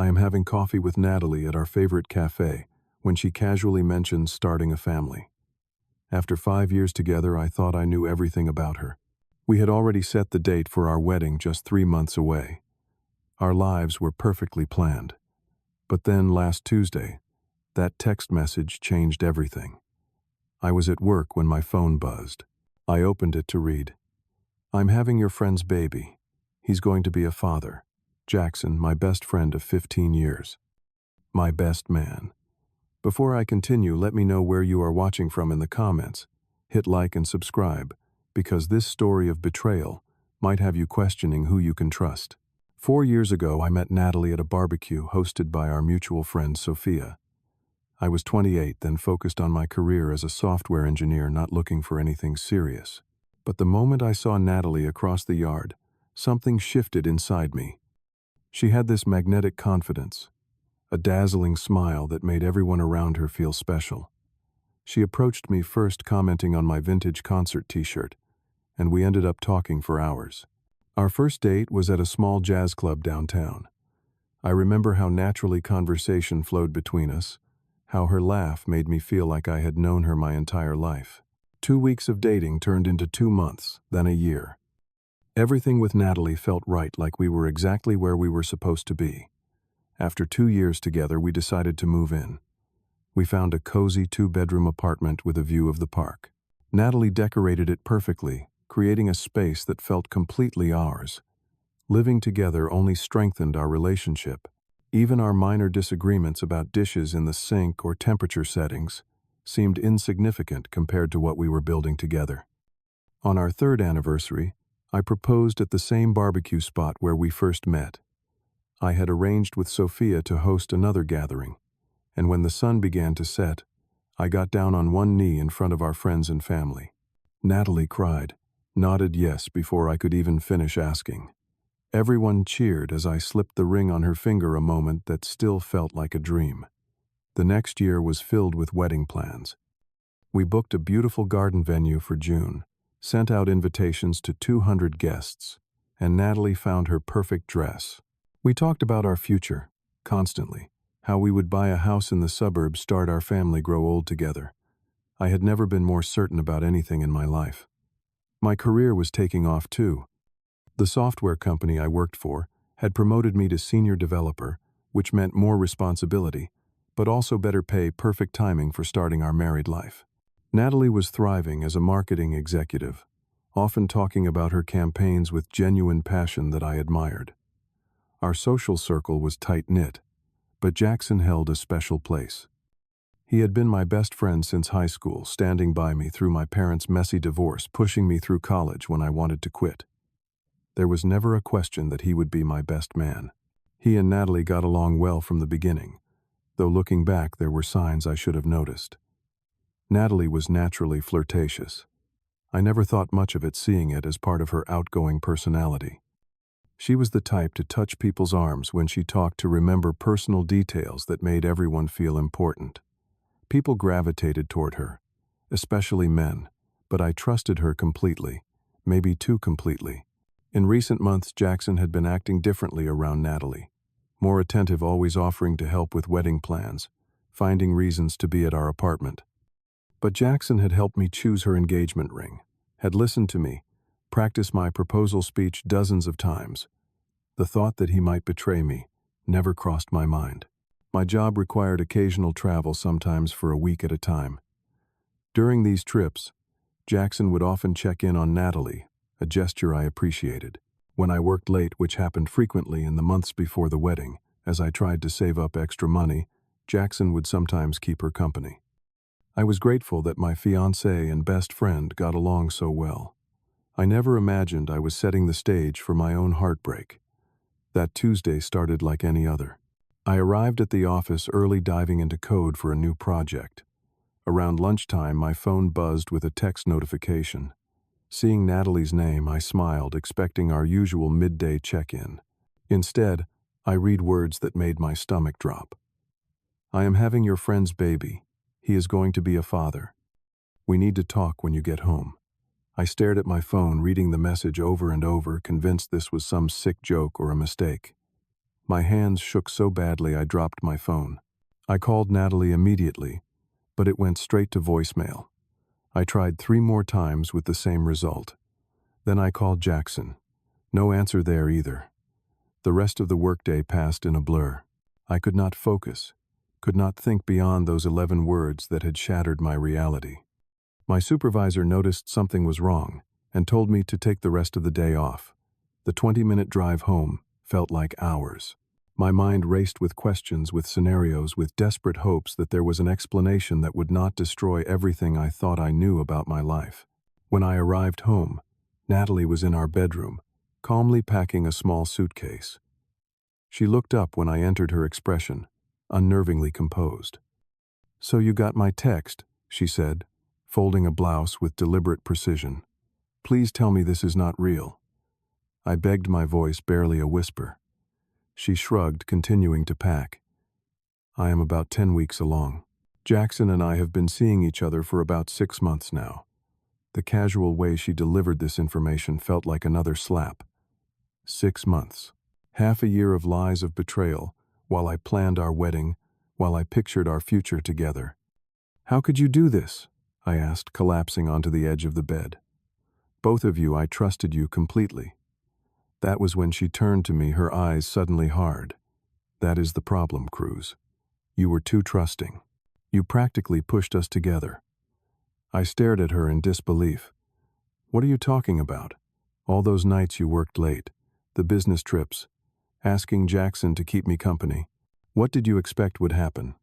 I am having coffee with Natalie at our favorite cafe when she casually mentions starting a family. After 5 years together, I thought I knew everything about her. We had already set the date for our wedding just 3 months away. Our lives were perfectly planned. But then last Tuesday, that text message changed everything. I was at work when my phone buzzed. I opened it to read, "I'm having your friend's baby. He's going to be a father. Jackson, my best friend of 15 years. My best man." Before I continue, let me know where you are watching from in the comments. Hit like and subscribe, because this story of betrayal might have you questioning who you can trust. 4 years ago, I met Natalie at a barbecue hosted by our mutual friend Sophia. I was 28, then focused on my career as a software engineer, not looking for anything serious. But the moment I saw Natalie across the yard, something shifted inside me. She had this magnetic confidence, a dazzling smile that made everyone around her feel special. She approached me first, commenting on my vintage concert t-shirt, and we ended up talking for hours. Our first date was at a small jazz club downtown. I remember how naturally conversation flowed between us, how her laugh made me feel like I had known her my entire life. 2 weeks of dating turned into 2 months, then a year. Everything with Natalie felt right, like we were exactly where we were supposed to be. After 2 years together, we decided to move in. We found a cozy 2-bedroom apartment with a view of the park. Natalie decorated it perfectly, creating a space that felt completely ours. Living together only strengthened our relationship. Even our minor disagreements about dishes in the sink or temperature settings seemed insignificant compared to what we were building together. On our 3rd anniversary, I proposed at the same barbecue spot where we first met. I had arranged with Sophia to host another gathering, and when the sun began to set, I got down on one knee in front of our friends and family. Natalie cried, nodded yes before I could even finish asking. Everyone cheered as I slipped the ring on her finger, a moment that still felt like a dream. The next year was filled with wedding plans. We booked a beautiful garden venue for June, sent out invitations to 200 guests, and Natalie found her perfect dress. We talked about our future, constantly, how we would buy a house in the suburbs, start our family, grow old together. I had never been more certain about anything in my life. My career was taking off too. The software company I worked for had promoted me to senior developer, which meant more responsibility, but also better pay, perfect timing for starting our married life. Natalie was thriving as a marketing executive, often talking about her campaigns with genuine passion that I admired. Our social circle was tight-knit, but Jackson held a special place. He had been my best friend since high school, standing by me through my parents' messy divorce, pushing me through college when I wanted to quit. There was never a question that he would be my best man. He and Natalie got along well from the beginning, though looking back there were signs I should have noticed. Natalie was naturally flirtatious. I never thought much of it, seeing it as part of her outgoing personality. She was the type to touch people's arms when she talked, to remember personal details that made everyone feel important. People gravitated toward her, especially men, but I trusted her completely, maybe too completely. In recent months, Jackson had been acting differently around Natalie, more attentive, always offering to help with wedding plans, finding reasons to be at our apartment. But Jackson had helped me choose her engagement ring, had listened to me, practiced my proposal speech dozens of times. The thought that he might betray me never crossed my mind. My job required occasional travel, sometimes for a week at a time. During these trips, Jackson would often check in on Natalie, a gesture I appreciated. When I worked late, which happened frequently in the months before the wedding, as I tried to save up extra money, Jackson would sometimes keep her company. I was grateful that my fiancée and best friend got along so well. I never imagined I was setting the stage for my own heartbreak. That Tuesday started like any other. I arrived at the office early, diving into code for a new project. Around lunchtime, my phone buzzed with a text notification. Seeing Natalie's name, I smiled, expecting our usual midday check-in. Instead, I read words that made my stomach drop. "I am having your friend's baby. He is going to be a father. We need to talk when you get home." I stared at my phone, reading the message over and over, convinced this was some sick joke or a mistake. My hands shook so badly I dropped my phone. I called Natalie immediately, but it went straight to voicemail. I tried 3 more times with the same result. Then I called Jackson. No answer there either. The rest of the workday passed in a blur. I could not focus, could not think beyond those 11 words that had shattered my reality. My supervisor noticed something was wrong and told me to take the rest of the day off. The 20-minute drive home felt like hours. My mind raced with questions, with scenarios, with desperate hopes that there was an explanation that would not destroy everything I thought I knew about my life. When I arrived home, Natalie was in our bedroom, calmly packing a small suitcase. She looked up when I entered, her expression unnervingly composed. "So you got my text," she said, folding a blouse with deliberate precision. "Please tell me this is not real." I begged, my voice barely a whisper. She shrugged, continuing to pack. "I am about 10 weeks along. Jackson and I have been seeing each other for about 6 months now." The casual way she delivered this information felt like another slap. 6 months. Half a year of lies, of betrayal, while I planned our wedding, while I pictured our future together. "How could you do this?" I asked, collapsing onto the edge of the bed. "Both of you, I trusted you completely." That was when she turned to me, her eyes suddenly hard. "That is the problem, Cruz. You were too trusting. You practically pushed us together." I stared at her in disbelief. "What are you talking about? All those nights you worked late, the business trips, asking Jackson to keep me company. What did you expect would happen?"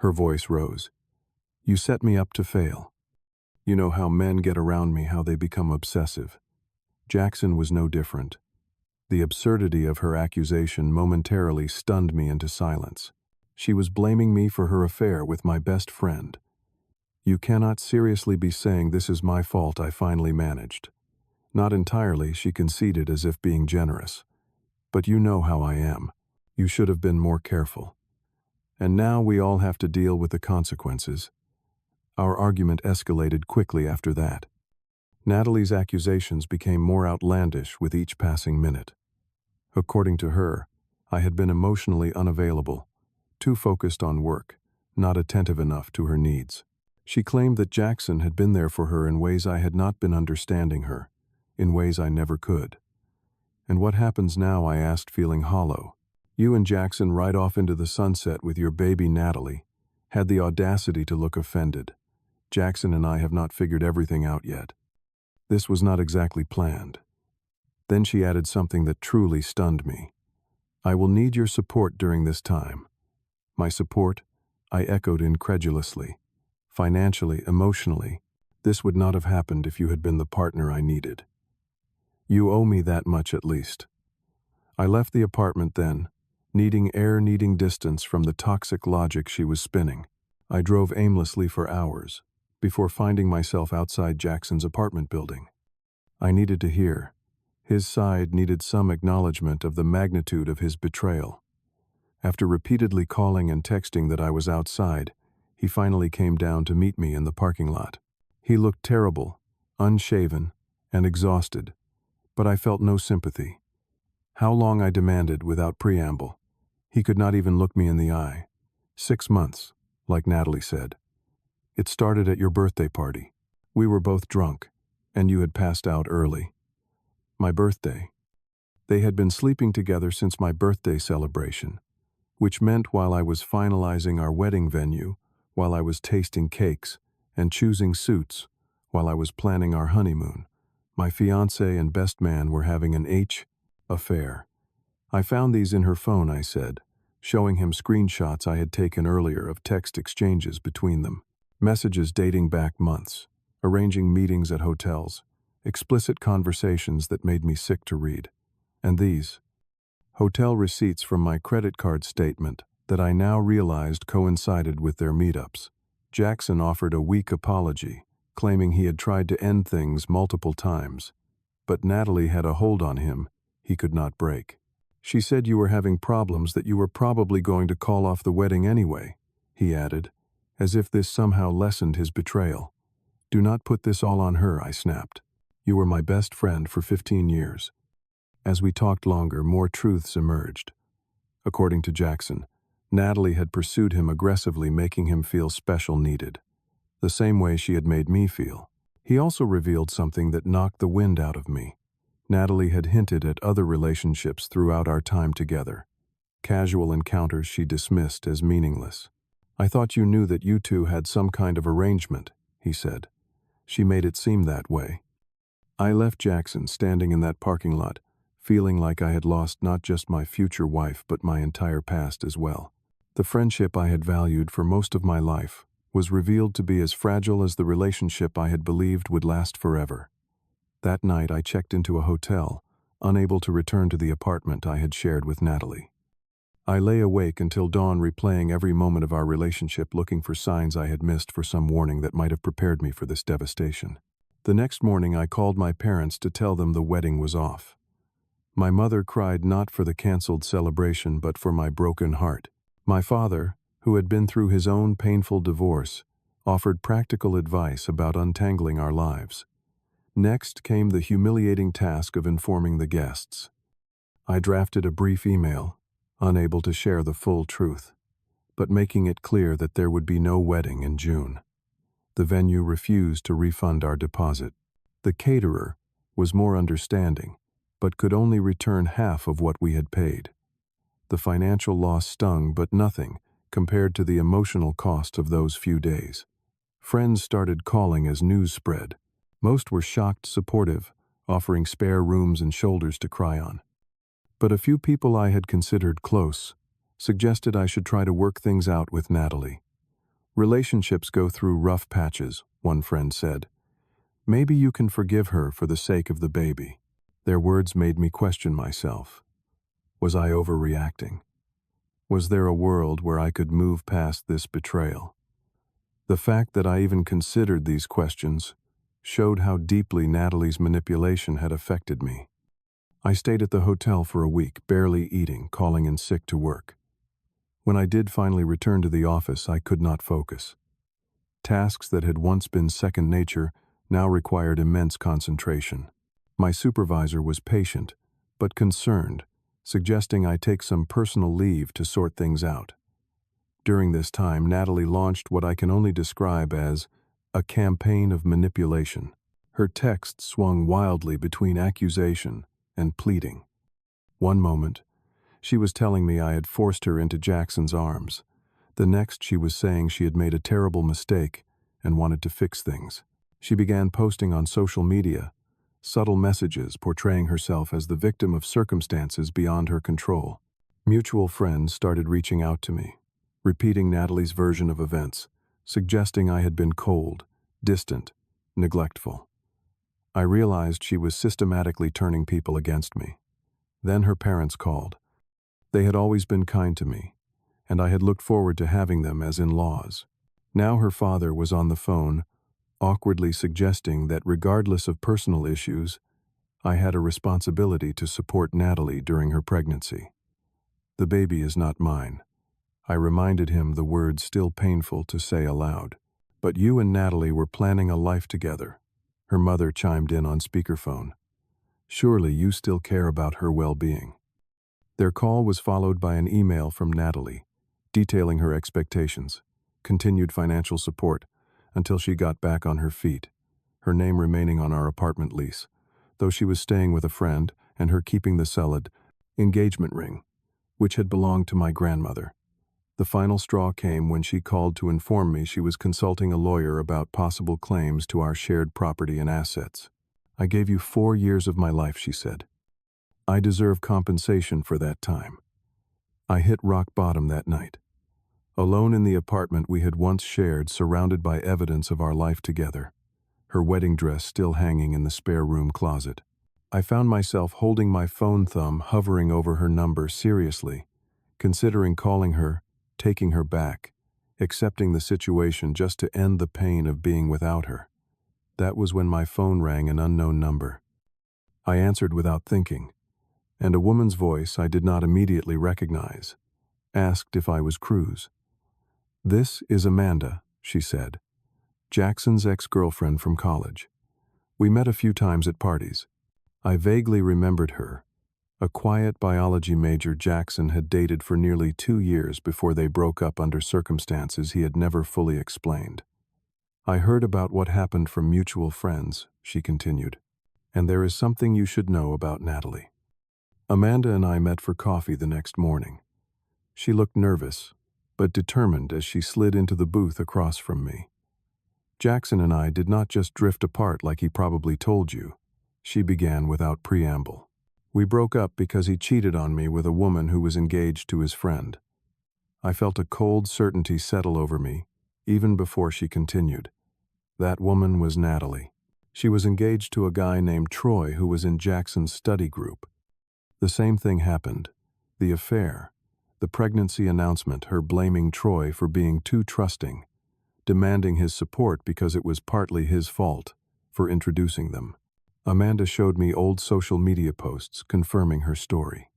Her voice rose. "You set me up to fail. You know how men get around me, how they become obsessive. Jackson was no different." The absurdity of her accusation momentarily stunned me into silence. She was blaming me for her affair with my best friend. "You cannot seriously be saying this is my fault," I finally managed. "Not entirely," she conceded, as if being generous. "But you know how I am. You should have been more careful. And now we all have to deal with the consequences." Our argument escalated quickly after that. Natalie's accusations became more outlandish with each passing minute. According to her, I had been emotionally unavailable, too focused on work, not attentive enough to her needs. She claimed that Jackson had been there for her in ways I had not been understanding her, in ways I never could. "And what happens now?" I asked, feeling hollow. "You and Jackson ride off into the sunset with your baby Natalie, had the audacity to look offended. Jackson and I have not figured everything out yet. This was not exactly planned." Then she added something that truly stunned me. "I will need your support during this time." "My support?" I echoed incredulously. "Financially, emotionally. This would not have happened if you had been the partner I needed. You owe me that much at least." I left the apartment then, needing air, needing distance from the toxic logic she was spinning. I drove aimlessly for hours, before finding myself outside Jackson's apartment building. I needed to hear. His side needed some acknowledgement of the magnitude of his betrayal. After repeatedly calling and texting that I was outside, he finally came down to meet me in the parking lot. He looked terrible, unshaven, and exhausted, but I felt no sympathy. "How long?" I demanded without preamble. He could not even look me in the eye. 6 months, like Natalie said. "It started at your birthday party. We were both drunk, and you had passed out early." My birthday. They had been sleeping together since my birthday celebration, which meant while I was finalizing our wedding venue, while I was tasting cakes and choosing suits, while I was planning our honeymoon, my fiancé and best man were having an affair. "I found these in her phone," I said, showing him screenshots I had taken earlier of text exchanges between them. Messages dating back months, arranging meetings at hotels, explicit conversations that made me sick to read. And these hotel receipts from my credit card statement that I now realized coincided with their meetups. Jackson offered a weak apology, claiming he had tried to end things multiple times, but Natalie had a hold on him he could not break. "She said you were having problems, that you were probably going to call off the wedding anyway," he added, as if this somehow lessened his betrayal. "Do not put this all on her," I snapped. "You were my best friend for 15 years. As we talked longer, more truths emerged. According to Jackson, Natalie had pursued him aggressively, making him feel special needed, the same way she had made me feel. He also revealed something that knocked the wind out of me. Natalie had hinted at other relationships throughout our time together. Casual encounters she dismissed as meaningless. "I thought you knew that you two had some kind of arrangement," he said. "She made it seem that way." I left Jackson standing in that parking lot, feeling like I had lost not just my future wife but my entire past as well. The friendship I had valued for most of my life was revealed to be as fragile as the relationship I had believed would last forever. That night I checked into a hotel, unable to return to the apartment I had shared with Natalie. I lay awake until dawn, replaying every moment of our relationship, looking for signs I had missed, for some warning that might have prepared me for this devastation. The next morning I called my parents to tell them the wedding was off. My mother cried not for the canceled celebration but for my broken heart. My father, who had been through his own painful divorce, offered practical advice about untangling our lives. Next came the humiliating task of informing the guests. I drafted a brief email, unable to share the full truth, but making it clear that there would be no wedding in June. The venue refused to refund our deposit. The caterer was more understanding, but could only return half of what we had paid. The financial loss stung, but nothing compared to the emotional cost of those few days. Friends started calling as news spread. Most were shocked, supportive, offering spare rooms and shoulders to cry on. But a few people I had considered close suggested I should try to work things out with Natalie. "Relationships go through rough patches," one friend said. "Maybe you can forgive her for the sake of the baby." Their words made me question myself. Was I overreacting? Was there a world where I could move past this betrayal? The fact that I even considered these questions showed how deeply Natalie's manipulation had affected me. I stayed at the hotel for a week, barely eating, calling in sick to work. When I did finally return to the office, I could not focus. Tasks that had once been second nature now required immense concentration. My supervisor was patient, but concerned, suggesting I take some personal leave to sort things out. During this time, Natalie launched what I can only describe as a campaign of manipulation. Her texts swung wildly between accusation and pleading. One moment, she was telling me I had forced her into Jackson's arms. The next, she was saying she had made a terrible mistake and wanted to fix things. She began posting on social media subtle messages portraying herself as the victim of circumstances beyond her control. Mutual friends started reaching out to me, repeating Natalie's version of events, suggesting I had been cold, distant, neglectful. I realized she was systematically turning people against me. Then her parents called. They had always been kind to me, and I had looked forward to having them as in-laws. Now her father was on the phone, awkwardly suggesting that regardless of personal issues, I had a responsibility to support Natalie during her pregnancy. "The baby is not mine," I reminded him, the words still painful to say aloud. "But you and Natalie were planning a life together," her mother chimed in on speakerphone. "Surely you still care about her well-being." Their call was followed by an email from Natalie, detailing her expectations, continued financial support, until she got back on her feet, her name remaining on our apartment lease, though she was staying with a friend, and her keeping the solid engagement ring, which had belonged to my grandmother. The final straw came when she called to inform me she was consulting a lawyer about possible claims to our shared property and assets. "I gave you 4 years of my life," she said. "I deserve compensation for that time." I hit rock bottom that night. Alone in the apartment we had once shared, surrounded by evidence of our life together, her wedding dress still hanging in the spare room closet. I found myself holding my phone thumb, hovering over her number seriously, considering calling her, taking her back, accepting the situation just to end the pain of being without her. That was when my phone rang, an unknown number. I answered without thinking, and a woman's voice I did not immediately recognize asked if I was Cruz. "This is Amanda," she said, "Jackson's ex-girlfriend from college. We met a few times at parties." I vaguely remembered her, A quiet biology major Jackson had dated for nearly 2 years before they broke up under circumstances he had never fully explained. "I heard about what happened from mutual friends," she continued, "and there is something you should know about Natalie." Amanda and I met for coffee the next morning. She looked nervous, but determined as she slid into the booth across from me. "Jackson and I did not just drift apart like he probably told you," she began without preamble. "We broke up because he cheated on me with a woman who was engaged to his friend." I felt a cold certainty settle over me, even before she continued. That woman was Natalie. She was engaged to a guy named Troy who was in Jackson's study group. The same thing happened. The affair, the pregnancy announcement, her blaming Troy for being too trusting, demanding his support because it was partly his fault for introducing them. Amanda showed me old social media posts confirming her story.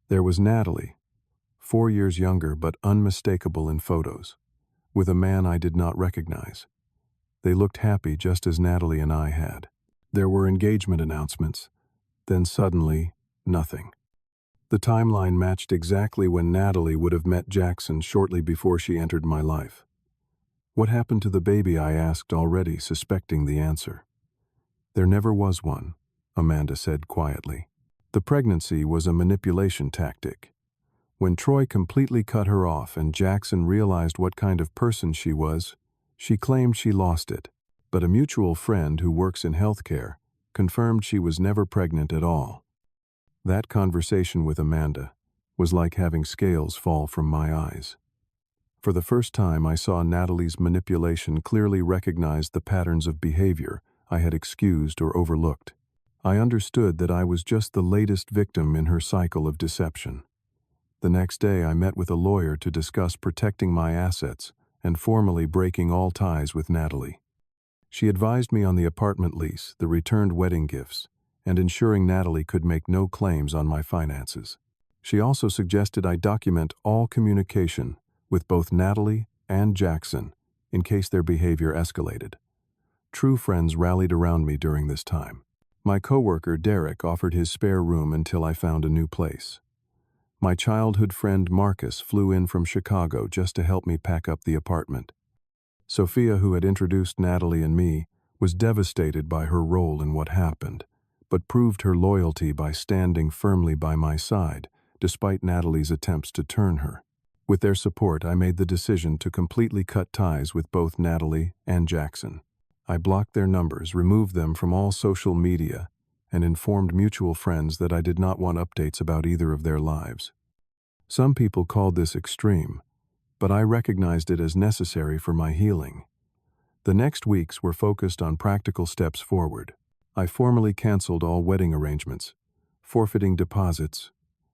There was Natalie, 4 years younger but unmistakable in photos, with a man I did not recognize. They looked happy just as Natalie and I had. There were engagement announcements, then suddenly, nothing. The timeline matched exactly when Natalie would have met Jackson shortly before she entered my life. "What happened to the baby?" I asked, already suspecting the answer. "There never was one," Amanda said quietly. "The pregnancy was a manipulation tactic. When Troy completely cut her off and Jackson realized what kind of person she was, she claimed she lost it. But a mutual friend who works in healthcare confirmed she was never pregnant at all." That conversation with Amanda was like having scales fall from my eyes. For the first time, I saw Natalie's manipulation clearly recognize the patterns of behavior I had excused or overlooked. I understood that I was just the latest victim in her cycle of deception. The next day, I met with a lawyer to discuss protecting my assets and formally breaking all ties with Natalie. She advised me on the apartment lease, the returned wedding gifts, and ensuring Natalie could make no claims on my finances. She also suggested I document all communication with both Natalie and Jackson in case their behavior escalated. True friends rallied around me during this time. My coworker, Derek, offered his spare room until I found a new place. My childhood friend Marcus flew in from Chicago just to help me pack up the apartment. Sophia, who had introduced Natalie and me, was devastated by her role in what happened, but proved her loyalty by standing firmly by my side, despite Natalie's attempts to turn her. With their support, I made the decision to completely cut ties with both Natalie and Jackson. I blocked their numbers, removed them from all social media, and informed mutual friends that I did not want updates about either of their lives. Some people called this extreme, but I recognized it as necessary for my healing. The next weeks were focused on practical steps forward. I formally canceled all wedding arrangements, forfeiting deposits,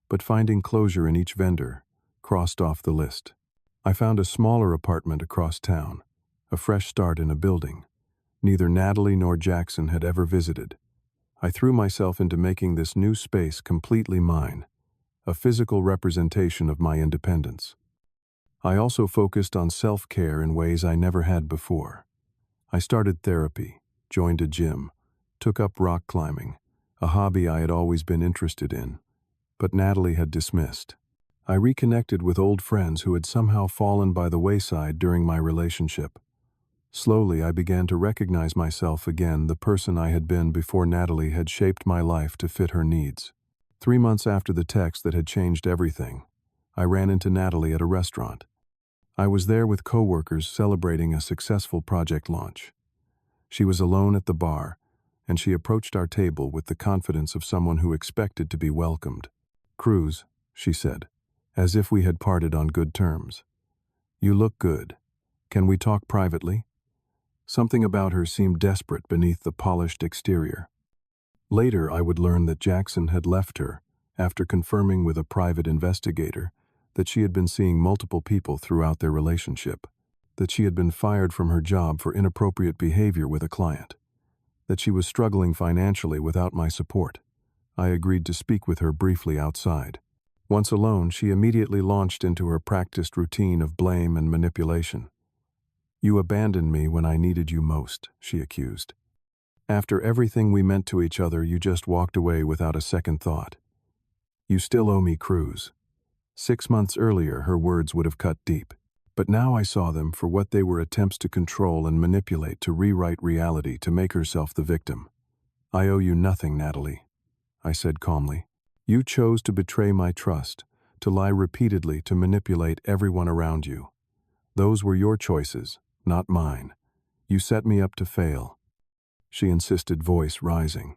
but finding closure in each vendor, crossed off the list. I found a smaller apartment across town, a fresh start in a building neither Natalie nor Jackson had ever visited. I threw myself into making this new space completely mine, a physical representation of my independence. I also focused on self-care in ways I never had before. I started therapy, joined a gym, took up rock climbing, a hobby I had always been interested in, but Natalie had dismissed. I reconnected with old friends who had somehow fallen by the wayside during my relationship. Slowly, I began to recognize myself again, the person I had been before Natalie had shaped my life to fit her needs. 3 months after the text that had changed everything, I ran into Natalie at a restaurant. I was there with coworkers celebrating a successful project launch. She was alone at the bar, and she approached our table with the confidence of someone who expected to be welcomed. "Cruz," she said, as if we had parted on good terms. "You look good. Can we talk privately?" Something about her seemed desperate beneath the polished exterior. Later, I would learn that Jackson had left her after confirming with a private investigator that she had been seeing multiple people throughout their relationship, that she had been fired from her job for inappropriate behavior with a client, that she was struggling financially without my support. I agreed to speak with her briefly outside. Once alone, she immediately launched into her practiced routine of blame and manipulation. "You abandoned me when I needed you most," she accused. "After everything we meant to each other, you just walked away without a second thought. You still owe me, Cruz. 6 months earlier, her words would have cut deep. But now I saw them for what they were: attempts to control and manipulate, to rewrite reality, to make herself the victim. I owe you nothing, Natalie, I said calmly. You chose to betray my trust, to lie repeatedly, to manipulate everyone around you. Those were your choices, not mine. You set me up to fail. She insisted, voice rising.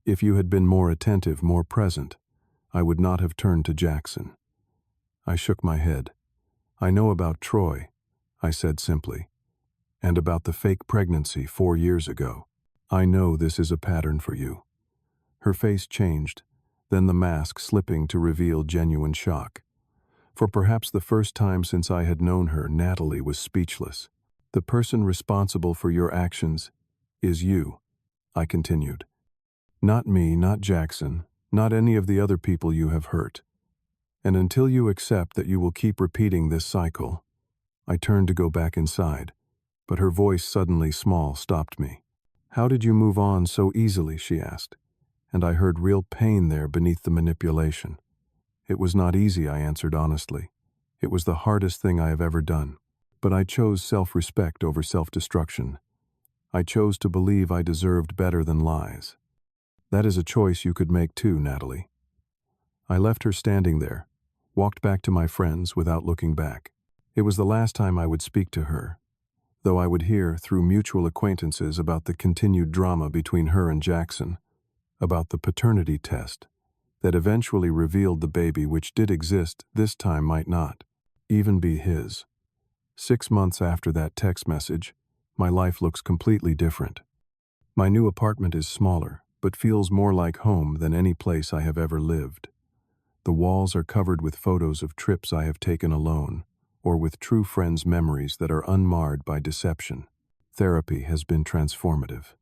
If you had been more attentive, more present, I would not have turned to Jackson. I shook my head. I know about Troy, I said simply, and about the fake pregnancy 4 years ago. I know this is a pattern for you. Her face changed, then the mask slipping to reveal genuine shock. For perhaps the first time since I had known her, Natalie was speechless. The person responsible for your actions is you, I continued. Not me, not Jackson, not any of the other people you have hurt. And until you accept that you will keep repeating this cycle, I turned to go back inside, but her voice, suddenly small, stopped me. How did you move on so easily, she asked, and I heard real pain there beneath the manipulation. It was not easy, I answered honestly. It was the hardest thing I have ever done. But I chose self-respect over self-destruction. I chose to believe I deserved better than lies. That is a choice you could make too, Natalie. I left her standing there, walked back to my friends without looking back. It was the last time I would speak to her, though I would hear through mutual acquaintances about the continued drama between her and Jackson, about the paternity test that eventually revealed the baby, which did exist, this time might not even be his. 6 months after that text message, my life looks completely different. My new apartment is smaller, but feels more like home than any place I have ever lived. The walls are covered with photos of trips I have taken alone, or with true friends' memories that are unmarred by deception. Therapy has been transformative,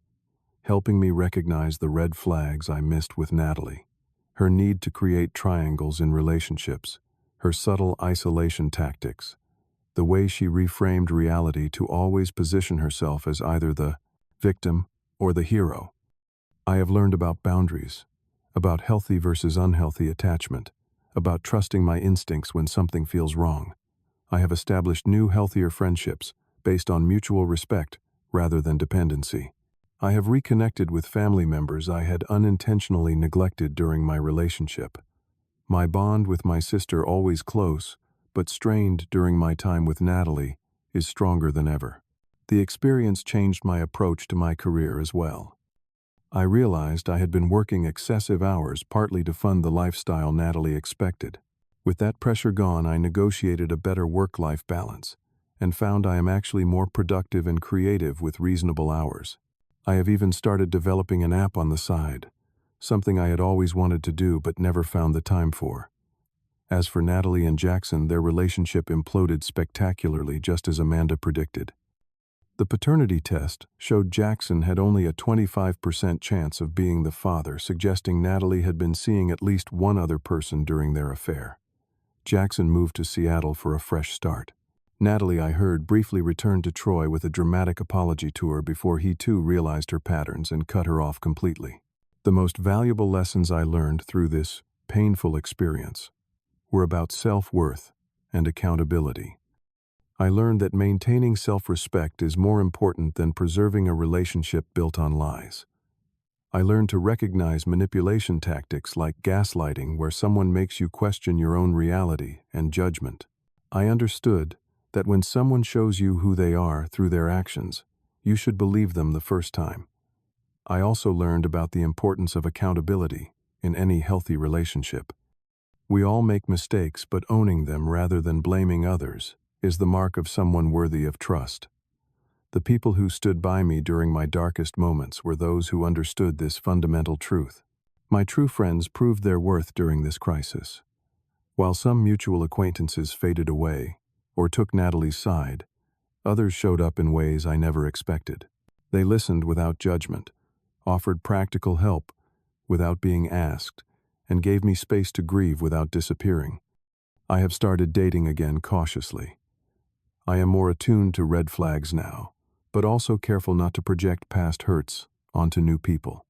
helping me recognize the red flags I missed with Natalie. Her need to create triangles in relationships, her subtle isolation tactics, the way she reframed reality to always position herself as either the victim or the hero. I have learned about boundaries, about healthy versus unhealthy attachment, about trusting my instincts when something feels wrong. I have established new, healthier friendships based on mutual respect rather than dependency. I have reconnected with family members I had unintentionally neglected during my relationship. My bond with my sister, always close, but strained during my time with Natalie, is stronger than ever. The experience changed my approach to my career as well. I realized I had been working excessive hours, partly to fund the lifestyle Natalie expected. With that pressure gone, I negotiated a better work-life balance, and found I am actually more productive and creative with reasonable hours. I have even started developing an app on the side, something I had always wanted to do but never found the time for. As for Natalie and Jackson, their relationship imploded spectacularly, just as Amanda predicted. The paternity test showed Jackson had only a 25% chance of being the father, suggesting Natalie had been seeing at least one other person during their affair. Jackson moved to Seattle for a fresh start. Natalie, I heard, briefly returned to Troy with a dramatic apology tour before he too realized her patterns and cut her off completely. The most valuable lessons I learned through this painful experience were about self-worth and accountability. I learned that maintaining self-respect is more important than preserving a relationship built on lies. I learned to recognize manipulation tactics like gaslighting, where someone makes you question your own reality and judgment. I understood that when someone shows you who they are through their actions, you should believe them the first time. I also learned about the importance of accountability in any healthy relationship. We all make mistakes, but owning them rather than blaming others is the mark of someone worthy of trust. The people who stood by me during my darkest moments were those who understood this fundamental truth. My true friends proved their worth during this crisis. While some mutual acquaintances faded away or took Natalie's side, others showed up in ways I never expected. They listened without judgment, offered practical help without being asked, and gave me space to grieve without disappearing. I have started dating again cautiously. I am more attuned to red flags now, but also careful not to project past hurts onto new people.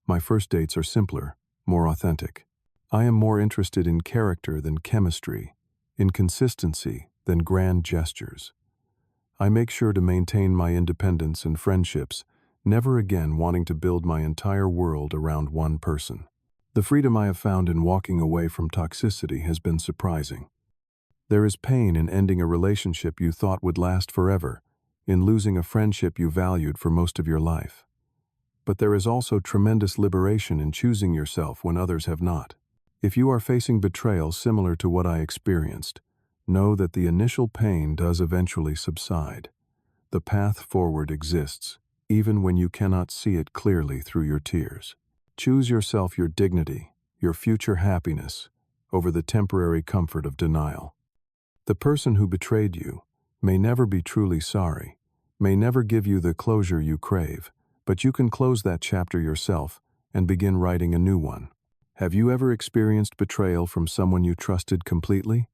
My first dates are simpler, more authentic. I am more interested in character than chemistry, in consistency than grand gestures. I make sure to maintain my independence and friendships, never again wanting to build my entire world around one person. The freedom I have found in walking away from toxicity has been surprising. There is pain in ending a relationship you thought would last forever, in losing a friendship you valued for most of your life. But there is also tremendous liberation in choosing yourself when others have not. If you are facing betrayal similar to what I experienced, know that the initial pain does eventually subside. The path forward exists, even when you cannot see it clearly through your tears. Choose yourself your dignity, your future happiness, over the temporary comfort of denial. The person who betrayed you may never be truly sorry, may never give you the closure you crave, but you can close that chapter yourself and begin writing a new one. Have you ever experienced betrayal from someone you trusted completely?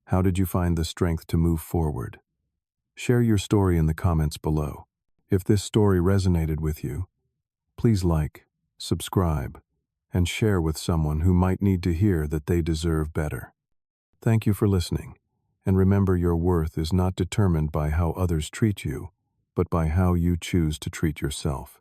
How did you find the strength to move forward? Share your story in the comments below. If this story resonated with you, please like, subscribe, and share with someone who might need to hear that they deserve better. Thank you for listening, and remember your worth is not determined by how others treat you, but by how you choose to treat yourself.